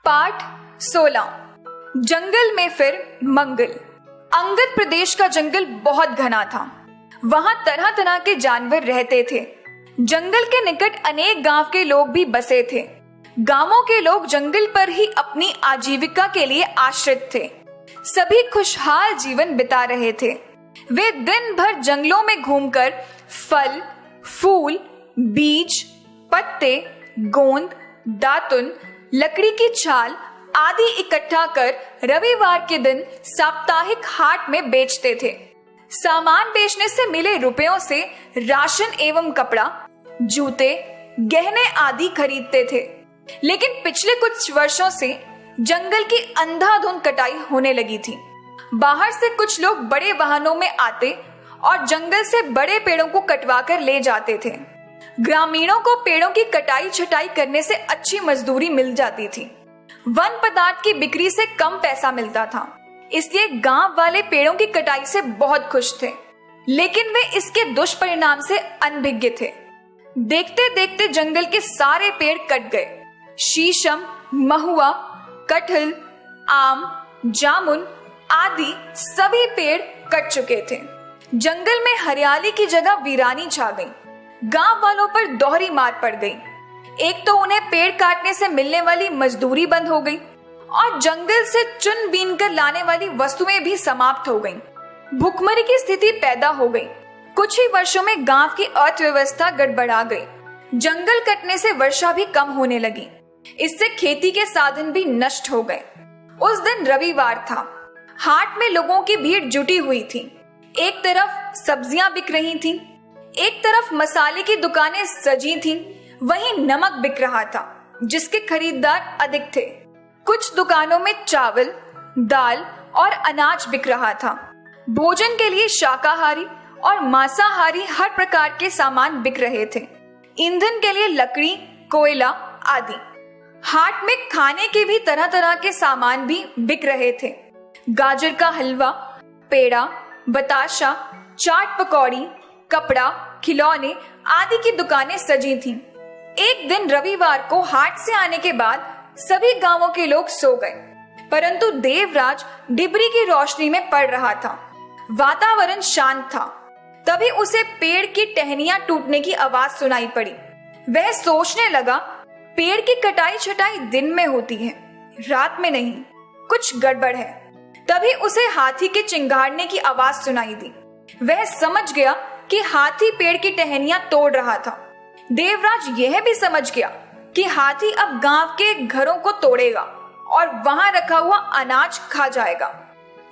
पाठ 16। जंगल में फिर मंगल। अंगद प्रदेश का जंगल बहुत घना था। वहां तरह तरह के जानवर रहते थे। जंगल के निकट अनेक गांव के लोग भी बसे थे। गांवों के लोग जंगल पर ही अपनी आजीविका के लिए आश्रित थे। सभी खुशहाल जीवन बिता रहे थे। वे दिन भर जंगलों में घूमकर फल, फूल, बीज, पत्ते, गोंद, दातुन, लकड़ी की छाल आदि इकट्ठा कर रविवार के दिन साप्ताहिक हाट में बेचते थे। सामान बेचने से मिले रुपयों से राशन एवं कपड़ा, जूते, गहने आदि खरीदते थे। लेकिन पिछले कुछ वर्षों से जंगल की अंधाधुंध कटाई होने लगी थी। बाहर से कुछ लोग बड़े वाहनों में आते और जंगल से बड़े पेड़ों को कटवाकर ले जाते थे। ग्रामीणों को पेड़ों की कटाई छटाई करने से अच्छी मजदूरी मिल जाती थी। वन पदार्थ की बिक्री से कम पैसा मिलता था, इसलिए गांव वाले पेड़ों की कटाई से बहुत खुश थे। लेकिन वे इसके दुष्परिणाम से अनभिज्ञ थे। देखते देखते जंगल के सारे पेड़ कट गए। शीशम, महुआ, कटहल, आम, जामुन आदि सभी पेड़ कट चुके थे। जंगल में हरियाली की जगह वीरानी छा गई। गांव वालों पर दोहरी मार पड़ गई। एक तो उन्हें पेड़ काटने से मिलने वाली मजदूरी बंद हो गई और जंगल से चुन बीन कर लाने वाली वस्तुएं भी समाप्त हो गईं। भुखमरी की स्थिति पैदा हो गई। कुछ ही वर्षों में गांव की अर्थव्यवस्था गड़बड़ा गई। जंगल कटने से वर्षा भी कम होने लगी। इससे खेती के साधन भी नष्ट हो गए। उस दिन रविवार था। हाट में लोगों की भीड़ जुटी हुई थी। एक तरफ सब्जियां बिक रही थीं, एक तरफ मसाले की दुकानें सजी थीं, वहीं नमक बिक रहा था जिसके खरीदार अधिक थे। कुछ दुकानों में चावल, दाल और अनाज बिक रहा था। भोजन के लिए शाकाहारी और मांसाहारी हर प्रकार के सामान बिक रहे थे। ईंधन के लिए लकड़ी, कोयला आदि। हाट में खाने के भी तरह तरह के सामान भी बिक रहे थे। गाजर का हलवा, पेड़ा, बताशा, चाट पकौड़ी, कपड़ा, खिलौने आदि की दुकानें सजी थीं। एक दिन रविवार को हाट से आने के बाद सभी गांवों के लोग सो गए, परंतु देवराज डिबरी की रोशनी में पड़ रहा था। वातावरण शांत था। तभी उसे पेड़ की टहनियां टूटने की आवाज सुनाई पड़ी। वह सोचने लगा, पेड़ की कटाई छटाई दिन में होती है, रात में नहीं। कुछ गड़बड़ है। तभी उसे हाथी के चिंगाड़ने की आवाज सुनाई दी। वह समझ गया कि हाथी पेड़ की टहनियां तोड़ रहा था। देवराज यह भी समझ गया कि हाथी अब गांव के घरों को तोड़ेगा और वहां रखा हुआ अनाज खा जाएगा।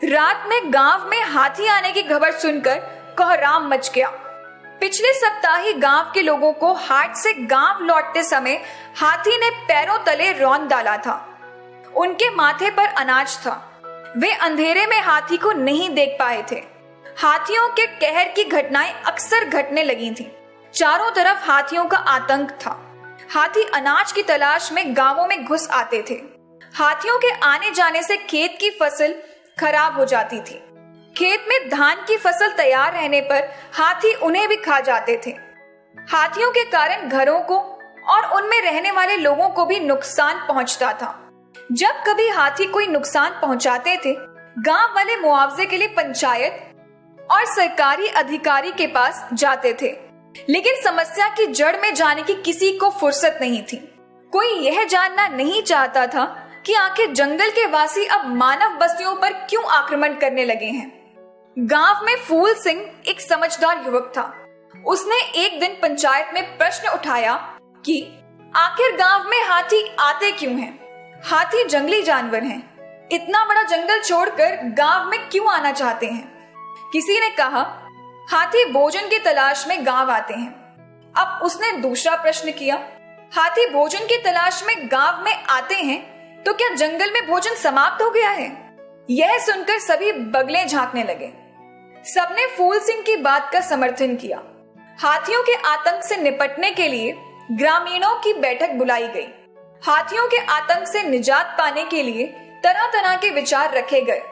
रात में गांव में हाथी आने की खबर सुनकर कोहराम मच गया। पिछले सप्ताह ही गांव के लोगों को हाट से गांव लौटते समय हाथी ने पैरों तले रौंद डाला था। उनके माथे पर अनाज था। वे अंधेरे में हाथी को नहीं देख पाए थे। हाथियों के कहर की घटनाएं अक्सर घटने लगी थीं। चारों तरफ हाथियों का आतंक था। हाथी अनाज की तलाश में गांवों में घुस आते थे। हाथियों के आने जाने से खेत की फसल खराब हो जाती थी। खेत में धान की फसल तैयार रहने पर हाथी उन्हें भी खा जाते थे। हाथियों के कारण घरों को और उनमें रहने वाले लोगों को भी नुकसान पहुंचता था। जब कभी हाथी कोई नुकसान पहुंचाते थे, गांव वाले मुआवजे के लिए पंचायत और सरकारी अधिकारी के पास जाते थे। लेकिन समस्या की जड़ में जाने की किसी को फुर्सत नहीं थी। कोई यह जानना नहीं चाहता था कि आखिर जंगल के वासी अब मानव बस्तियों पर क्यों आक्रमण करने लगे हैं। गांव में फूल सिंह एक समझदार युवक था। उसने एक दिन पंचायत में प्रश्न उठाया कि आखिर गांव में हाथी आते क्यों हैं? हाथी जंगली जानवर हैं। इतना बड़ा जंगल छोड़कर गांव में क्यों आना चाहते हैं? किसी ने कहा, हाथी भोजन की तलाश में गांव आते हैं। अब उसने दूसरा प्रश्न किया, हाथी भोजन की तलाश में गांव में आते हैं तो क्या जंगल में भोजन समाप्त हो गया है? यह सुनकर सभी बगलें झांकने लगे। सबने फूल सिंह की बात का समर्थन किया। हाथियों के आतंक से निपटने के लिए ग्रामीणों की बैठक बुलाई गई। हाथियों के आतंक से निजात पाने के लिए तरह तरह के विचार रखे गए।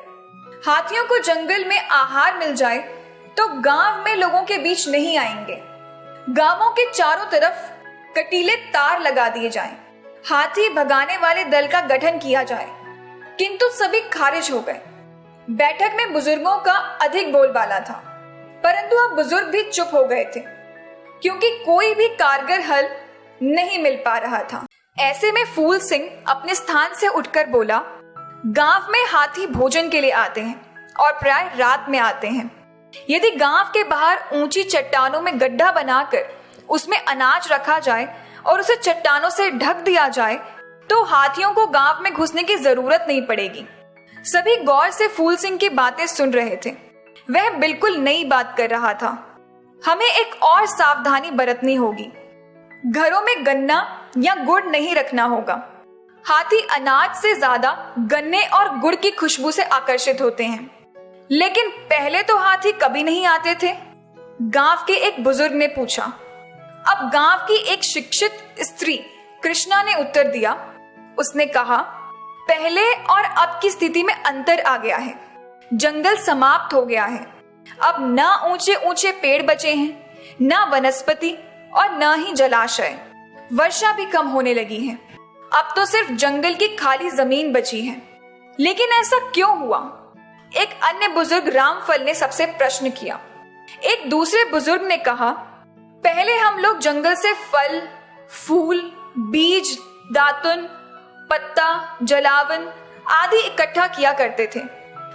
हाथियों को जंगल में आहार मिल जाए तो गांव में लोगों के बीच नहीं आएंगे। गांवों के चारों तरफ कटीले तार लगा दिए जाएं। हाथी भगाने वाले दल का गठन किया जाए, किंतु सभी खारिज हो गए। बैठक में बुजुर्गों का अधिक बोलबाला था, परंतु अब बुजुर्ग भी चुप हो गए थे, क्योंकि कोई भी कारगर हल नहीं मिल पा रहा था। ऐसे में फूल सिंह अपने स्थान से उठकर बोला, गांव में हाथी भोजन के लिए आते हैं और प्राय रात में आते हैं। यदि गांव के बाहर ऊंची चट्टानों में गड्ढा बनाकर उसमें अनाज रखा जाए और उसे चट्टानों से ढक दिया जाए तो हाथियों को गांव में घुसने की जरूरत नहीं पड़ेगी। सभी गौर से फूल सिंह की बातें सुन रहे थे। वह बिल्कुल नई बात कर रहा था। हमें एक और सावधानी बरतनी होगी। घरों में गन्ना या गुड़ नहीं रखना होगा। हाथी अनाज से ज्यादा गन्ने और गुड़ की खुशबू से आकर्षित होते हैं। लेकिन पहले तो हाथी कभी नहीं आते थे। गांव के एक बुजुर्ग ने पूछा। अब गांव की एक शिक्षित स्त्री कृष्णा ने उत्तर दिया। उसने कहा, पहले और अब की स्थिति में अंतर आ गया है। जंगल समाप्त हो गया है। अब ना ऊंचे ऊंचे पेड़ बचे हैं, ना वनस्पति और ना ही जलाशय। वर्षा भी कम होने लगी है। अब तो सिर्फ जंगल की खाली जमीन बची है। लेकिन ऐसा क्यों हुआ? एक अन्य बुजुर्ग रामफल ने सबसे प्रश्न किया। एक दूसरे बुजुर्ग ने कहा, पहले हम लोग जंगल से फल, फूल, बीज, दातुन, पत्ता, जलावन आदि इकट्ठा किया करते थे।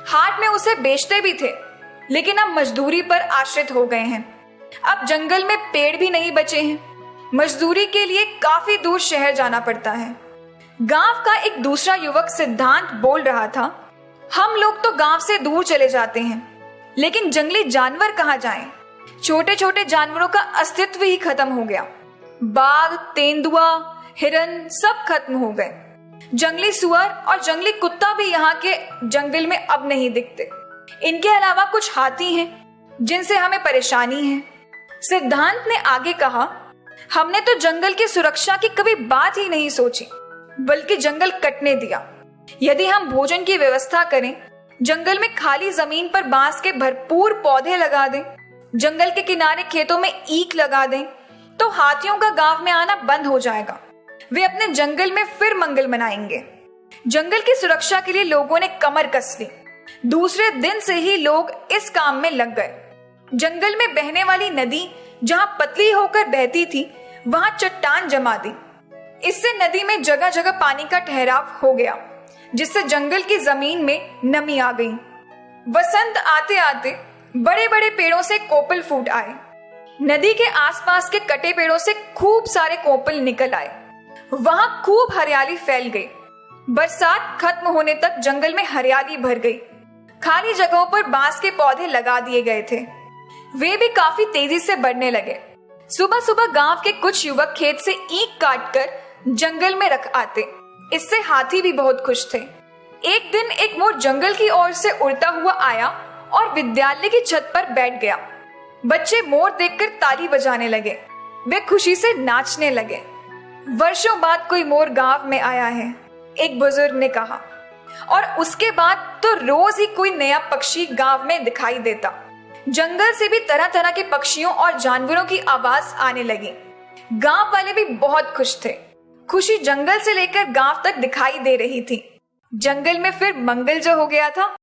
हाट में उसे बेचते भी थे। लेकिन अब मजदूरी पर आश्रित हो गए हैं। अब जंगल में पेड़ भी नहीं बचे हैं। मजदूरी के लिए काफी दूर शहर जाना पड़ता है। गांव का एक दूसरा युवक सिद्धांत बोल रहा था, हम लोग तो गांव से दूर चले जाते हैं, लेकिन जंगली जानवर कहाँ जाएं? छोटे छोटे जानवरों का अस्तित्व ही खत्म हो गया। बाघ, तेंदुआ, हिरन सब खत्म हो गए। जंगली सुअर और जंगली कुत्ता भी यहाँ के जंगल में अब नहीं दिखते। इनके अलावा कुछ हाथी हैं जिनसे हमें परेशानी है। सिद्धांत ने आगे कहा, हमने तो जंगल की सुरक्षा की कभी बात ही नहीं सोची, बल्कि जंगल कटने दिया। यदि हम भोजन की व्यवस्था करें, जंगल में खाली जमीन पर बांस के भरपूर पौधे लगा दें, जंगल के किनारे खेतों में ईख लगा दें, तो हाथियों का गांव में आना बंद हो जाएगा। वे अपने जंगल में फिर मंगल मनाएंगे। जंगल की सुरक्षा के लिए लोगों ने कमर कस ली। दूसरे दिन से ही लोग इस काम में लग गए। जंगल में बहने वाली नदी जहां पतली होकर बहती थी, वहां चट्टान जमा दी। इससे नदी में जगह जगह पानी का ठहराव हो गया, जिससे जंगल की जमीन में नमी आ गई। वसंत आते आते बड़े बड़े पेड़ों से कोपल फूट आए। नदी के आसपास के कटे पेड़ों से खूब सारे कोपल निकल आए। वहां खूब हरियाली फैल गई। बरसात खत्म होने तक जंगल में हरियाली भर गई। खाली जगहों पर बांस के पौधे लगा दिए गए थे। वे भी काफी तेजी से बढ़ने लगे। सुबह सुबह गांव के कुछ युवक खेत से ईख काटकर जंगल में रख आते। इससे हाथी भी बहुत खुश थे। एक दिन एक मोर जंगल की ओर से उड़ता हुआ आया और विद्यालय की छत पर बैठ गया। बच्चे मोर देखकर ताली बजाने लगे। वे खुशी से नाचने लगे। वर्षों बाद कोई मोर गांव में आया है, एक बुजुर्ग ने कहा, और उसके बाद तो रोज ही कोई नया पक्षी गांव में दिखाई देता। जंगल से भी तरह तरह के पक्षियों और जानवरों की आवाज आने लगी। गांव वाले भी बहुत खुश थे। खुशी जंगल से लेकर गांव तक दिखाई दे रही थी। जंगल में फिर मंगल जो हो गया था।